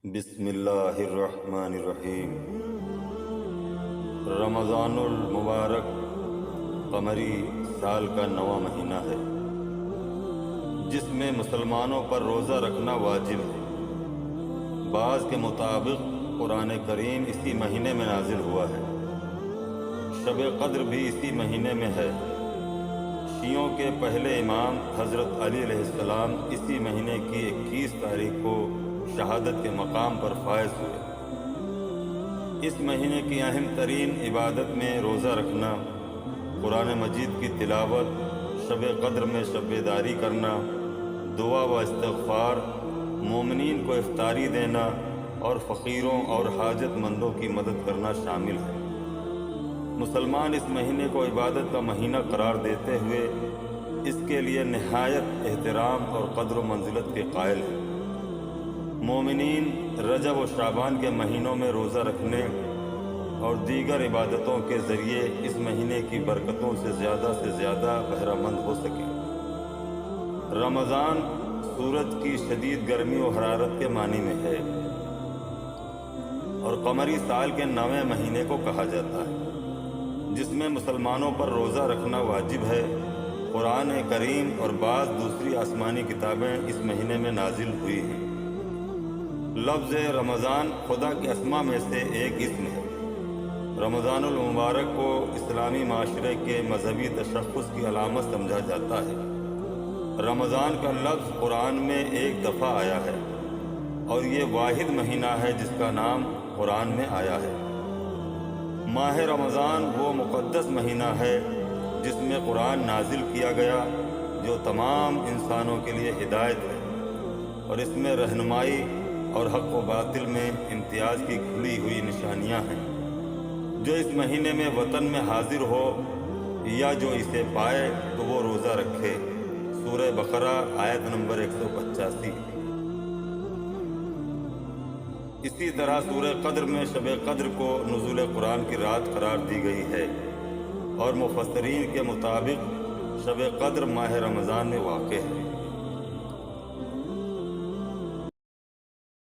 بسم اللہ الرحمن الرحیم۔ رمضان المبارک قمری سال کا 9واں مہینہ ہے جس میں مسلمانوں پر روزہ رکھنا واجب ہے۔ بعض کے مطابق قرآن کریم اسی مہینے میں نازل ہوا ہے۔ شب قدر بھی اسی مہینے میں ہے۔ شیعوں کے پہلے امام حضرت علی علیہ السلام اسی مہینے کی 21 تاریخ کو شہادت کے مقام پر فائز ہوئے۔ اس مہینے کی اہم ترین عبادت میں روزہ رکھنا، قرآن مجید کی تلاوت، شب قدر میں شب بیداری کرنا، دعا و استغفار، مومنین کو افطاری دینا اور فقیروں اور حاجت مندوں کی مدد کرنا شامل ہے۔ مسلمان اس مہینے کو عبادت کا مہینہ قرار دیتے ہوئے اس کے لیے نہایت احترام اور قدر و منزلت کے قائل ہیں۔ مومنین رجب و شعبان کے مہینوں میں روزہ رکھنے اور دیگر عبادتوں کے ذریعے اس مہینے کی برکتوں سے زیادہ بہرہ مند ہو سکیں۔ رمضان سورج کی شدید گرمی و حرارت کے معنی میں ہے اور قمری سال کے 9ویں مہینے کو کہا جاتا ہے، جس میں مسلمانوں پر روزہ رکھنا واجب ہے۔ قرآن کریم اور بعض دوسری آسمانی کتابیں اس مہینے میں نازل ہوئی ہیں۔ لفظ رمضان خدا کے اسماء میں سے ایک اسم ہے۔ رمضان المبارک کو اسلامی معاشرے کے مذہبی تشخص کی علامت سمجھا جاتا ہے۔ رمضان کا لفظ قرآن میں ایک دفعہ آیا ہے اور یہ واحد مہینہ ہے جس کا نام قرآن میں آیا ہے۔ ماہ رمضان وہ مقدس مہینہ ہے جس میں قرآن نازل کیا گیا، جو تمام انسانوں کے لیے ہدایت ہے اور اس میں رہنمائی اور حق و باطل میں امتیاز کی کھلی ہوئی نشانیاں ہیں۔ جو اس مہینے میں وطن میں حاضر ہو یا جو اسے پائے تو وہ روزہ رکھے۔ سورہ بقرہ آیت نمبر 185۔ اسی طرح سورہ قدر میں شب قدر کو نزول قرآن کی رات قرار دی گئی ہے اور مفسرین کے مطابق شب قدر ماہ رمضان میں واقع ہے۔